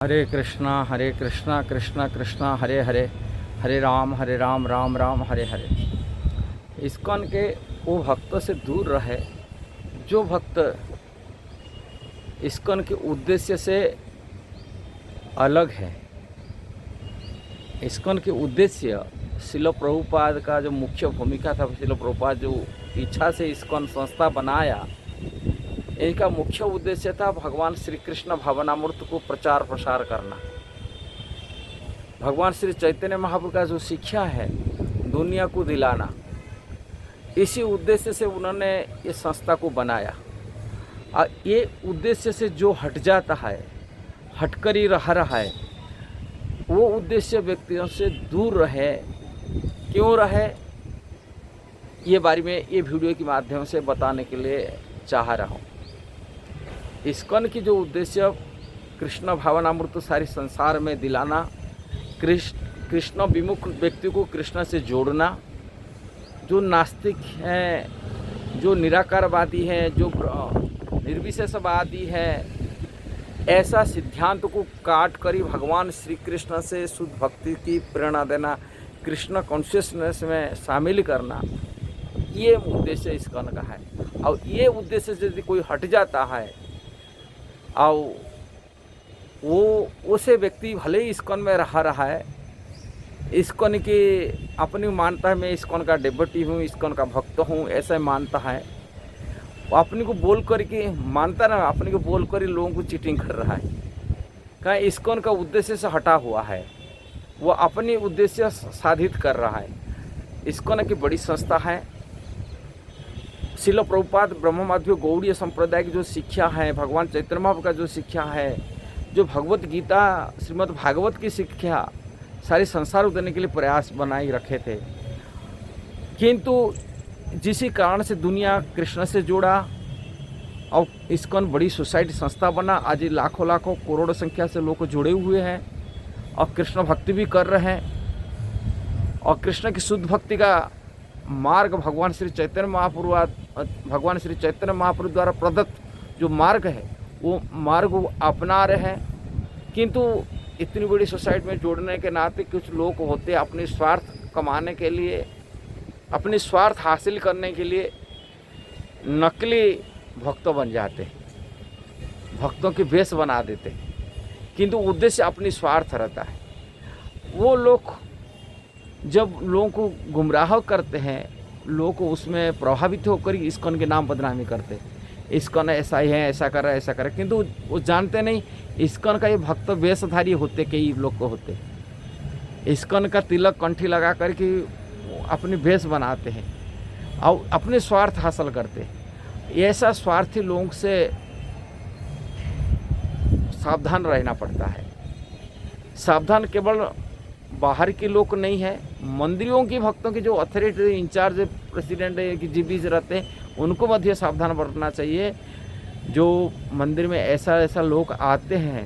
हरे कृष्णा कृष्णा कृष्णा हरे हरे, हरे Ram Ram Ram Hare Hare. ISKCON के वो भक्तों से दूर रहे जो भक्त इस्कॉन के उद्देश्य से अलग है। इस्कॉन के उद्देश्य शिल प्रभुपाद का जो मुख्य भूमिका था, शिल प्रभुपाद जो इच्छा से इस्कॉन संस्था बनाया, इनका मुख्य उद्देश्य था भगवान श्री कृष्ण भावनामृत को प्रचार प्रसार करना। भगवान श्री चैतन्य महाप्रभु का जो शिक्षा है दुनिया को दिलाना, इसी उद्देश्य से उन्होंने ये संस्था को बनाया। और ये उद्देश्य से जो हट जाता है, हटकर ही रह रहा है, वो उद्देश्य व्यक्तियों से दूर रहे। क्यों रहे, ये बारे में ये वीडियो के माध्यम से बताने के लिए चाह रहा हूँ। इस्कॉन की जो उद्देश्य कृष्ण भावनामृत सारे संसार में दिलाना, कृष्ण विमुख व्यक्ति को कृष्ण से जोड़ना, जो नास्तिक हैं, जो निराकारवादी हैं, जो निर्विशेषवादी हैं, ऐसा सिद्धांत को काट कर ही भगवान श्री कृष्ण से शुद्ध भक्ति की प्रेरणा देना, कृष्ण कॉन्शियसनेस में शामिल करना, ये उद्देश्य इस्कॉन का है। और ये उद्देश्य से यदि कोई हट जाता है और वो उसे व्यक्ति भले ही इस्कॉन में रह रहा है, इस्कॉन की अपनी मानता है, मैं इस्कॉन का डिवोटी हूँ, इस्कॉन का भक्त हूँ, ऐसा मानता है। वो अपने को बोल कर के मानता ना, अपने को बोल कर ही लोगों को चीटिंग कर रहा है। कहाँ इस्कॉन का उद्देश्य से हटा हुआ है, वो अपनी उद्देश्य साधित कर रहा है। इस्कॉन की बड़ी संस्था है। शिल प्रभुपाद ब्रह्म माध्व गौड़ीय संप्रदाय की जो शिक्षा है, भगवान चैतन्य महाप्रभु का जो शिक्षा है, जो भगवत गीता श्रीमद् भागवत की शिक्षा सारे संसार को देने के लिए प्रयास बनाए रखे थे। किंतु जिसी कारण से दुनिया कृष्ण से जोड़ा और इस्कॉन बड़ी सोसाइटी संस्था बना। आज लाखों लाखों करोड़ों संख्या से लोग जुड़े हुए हैं और कृष्ण भक्ति भी कर रहे हैं। और कृष्ण की शुद्ध भक्ति का मार्ग भगवान श्री चैतन्य महाप्रभु द्वारा प्रदत्त जो मार्ग है, वो मार्ग वो अपना रहे हैं। किंतु इतनी बड़ी सोसाइटी में जोड़ने के नाते कुछ लोग होते अपने स्वार्थ कमाने के लिए, अपने स्वार्थ हासिल करने के लिए नकली भक्तों बन जाते, भक्तों के वेश बना देते, किंतु उद्देश्य अपनी स्वार्थ रहता है। वो लोग जब लोगों को गुमराह करते हैं, लोगों को उसमें प्रभावित होकर इस्कॉन के नाम बदनामी करते, इस्कॉन ऐसा ही है, ऐसा कर रहा है, ऐसा कर रहा है, किंतु वो जानते नहीं इस्कॉन का ये भक्त वेशधारी होते, कई लोग को होते इस्कॉन का तिलक कंठी लगा करके अपनी वेश बनाते हैं और अपने स्वार्थ हासिल करते हैं। ऐसा स्वार्थी लोगों से सावधान रहना पड़ता है। सावधान केवल बाहर के लोग नहीं है, मंदिरों की भक्तों की जो अथॉरिटी इंचार्ज प्रेसिडेंट की जीबीज रहते हैं, उनको मध्य सावधान बरतना चाहिए। जो मंदिर में ऐसा लोग आते हैं,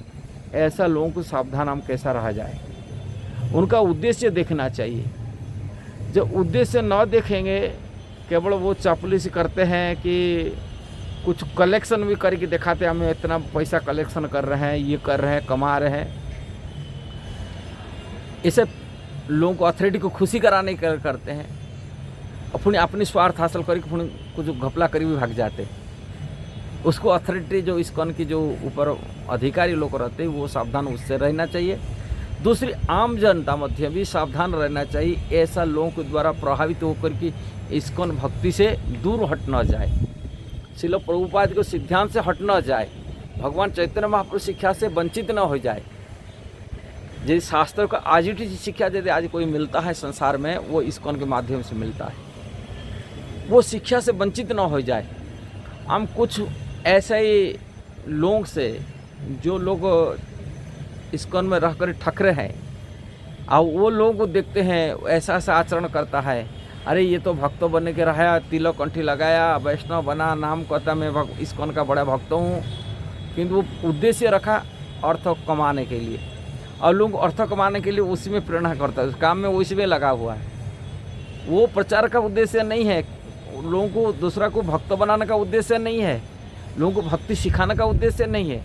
ऐसा लोगों को सावधान हम कैसा रहा जाए, उनका उद्देश्य देखना चाहिए। जब उद्देश्य न देखेंगे, केवल वो चापलूसी करते हैं कि कुछ कलेक्शन भी करके दिखाते हैं, हमें इतना पैसा कलेक्शन कर रहे हैं, ये कर रहे हैं, कमा रहे हैं। इसे लोगों को अथॉरिटी को खुशी कराने करते हैं, अपनी स्वार्थ हासिल करके फिर कुछ घपला करी भी भाग जाते। उसको अथॉरिटी जो इस्कॉन की जो ऊपर अधिकारी लोग रहते हैं, वो सावधान उससे रहना चाहिए। दूसरी आम जनता मध्य भी सावधान रहना चाहिए, ऐसा लोगों के द्वारा प्रभावित होकर कि इस्कॉन भक्ति से दूर हट न जाए, शिल प्रभुपाद को सिद्धांत से हट न जाए, भगवान चैतन्य महाप्रभु शिक्षा से वंचित न हो जाए। यदि शास्त्र का आज की शिक्षा यदि आज कोई मिलता है संसार में, वो इस्कॉन के माध्यम से मिलता है। वो शिक्षा से वंचित न हो जाए। हम कुछ ऐसे ही लोग से, जो लोग इस्कॉन में रहकर ठकरे हैं, और वो लोगों को देखते हैं ऐसा आचरण करता है, अरे ये तो भक्त बनने के रहा, तिलक कंठी लगाया, वैष्णव बना, नाम कहता मैं इस्कॉन का बड़ा भक्त हूँ, किंतु वो उद्देश्य रखा अर्थ कमाने के लिए, और लोग अर्थ कमाने के लिए उसी में प्रेरणा करता है, उस काम में उसी में लगा हुआ है। वो प्रचार का उद्देश्य नहीं है, लोगों को दूसरा को भक्त बनाने का उद्देश्य नहीं है, लोगों को भक्ति सिखाने का उद्देश्य नहीं है।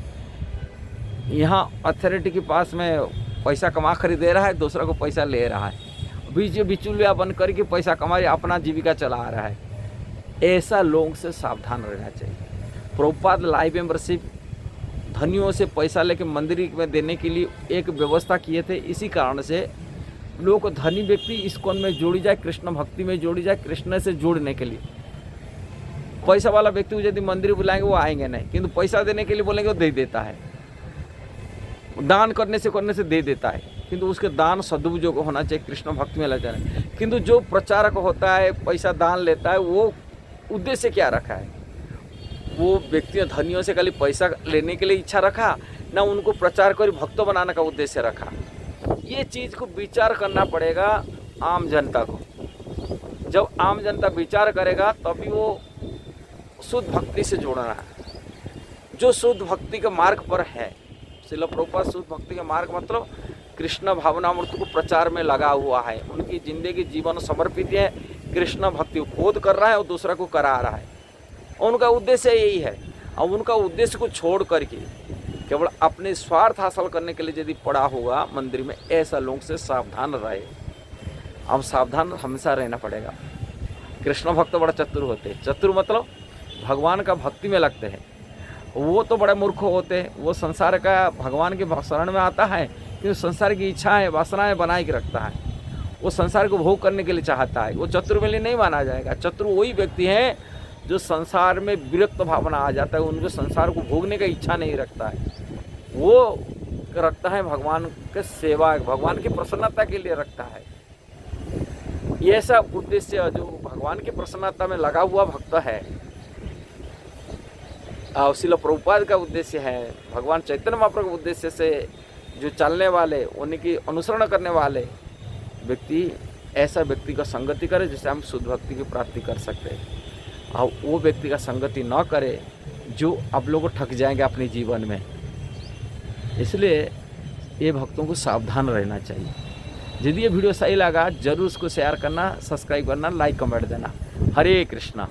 यहाँ अथॉरिटी के पास में पैसा कमा खरीद दे रहा है, दूसरा को पैसा ले रहा है, बीच बिचौलिया बन करके पैसा कमा अपना जीविका चला रहा है। ऐसा लोगों से सावधान रहना चाहिए। प्रभुपाद लाइव मेंबरशिप धनियों से पैसा लेके मंदिर में देने के लिए एक व्यवस्था किए थे। इसी कारण से लोग को धनी व्यक्ति इस्कॉन में जोड़ी जाए, कृष्ण भक्ति में जोड़ी जाए, कृष्ण से जोड़ने के लिए। पैसा वाला व्यक्ति को यदि मंदिर बुलाएंगे वो आएंगे नहीं, किंतु पैसा देने के लिए बोलेंगे वो दे देता है, दान करने से दे देता है, किंतु उसके दान सदुपयोग होना चाहिए, कृष्ण भक्ति में लग जाए। किंतु जो प्रचारक होता है, पैसा दान लेता है, वो उद्देश्य क्या रखा है? वो व्यक्ति धनियों से खाली पैसा लेने के लिए इच्छा रखा, ना उनको प्रचार कर भक्त बनाने का उद्देश्य रखा। ये चीज़ को विचार करना पड़ेगा आम जनता को। जब आम जनता विचार करेगा तभी वो शुद्ध भक्ति से जोड़ना है। जो शुद्ध भक्ति के मार्ग पर है, श्रील प्रभुपाद शुद्ध भक्ति के मार्ग मतलब कृष्ण भावनामृत को प्रचार में लगा हुआ है, उनकी जिंदगी जीवन समर्पित है, कृष्ण भक्ति खोद कर रहा है और दूसरा को करा रहा है। उनका उद्देश्य यही है। और उनका उद्देश्य को छोड़ करके केवल अपने स्वार्थ हासिल करने के लिए यदि पड़ा होगा मंदिर में, ऐसा लोगों से सावधान रहे। अब सावधान हमेशा रहना पड़ेगा। कृष्ण भक्त बड़ा चतुर होते हैं। चतुर मतलब भगवान का भक्ति में लगते हैं। वो तो बड़े मूर्ख होते हैं। वो संसार का भगवान के शरण में आता है, क्योंकि संसार की इच्छाएं वासनाएं बनाए के रखता है। वो संसार को भोग करने के लिए चाहता है। वो चतुर में लिए नहीं माना जाएगा। चतुर वही व्यक्ति है जो संसार में विरक्त भावना आ जाता है, उनको संसार को भोगने का इच्छा नहीं रखता है। वो रखता है भगवान के सेवा, भगवान की प्रसन्नता के लिए रखता है। ये सब उद्देश्य जो भगवान की प्रसन्नता में लगा हुआ भक्त है, और श्रील प्रभुपाद का उद्देश्य है, भगवान चैतन्य महाप्रभु के उद्देश्य से जो चलने वाले, उनकी अनुसरण करने वाले व्यक्ति, ऐसा व्यक्ति का संगति करे जिससे हम शुद्ध भक्ति की प्राप्ति कर सकते हैं। और वो व्यक्ति का संगति न करे जो आप लोग ठग जाएंगे अपने जीवन में। इसलिए ये भक्तों को सावधान रहना चाहिए। यदि ये वीडियो सही लगा जरूर उसको शेयर करना, सब्सक्राइब करना, लाइक कमेंट देना। हरे कृष्णा।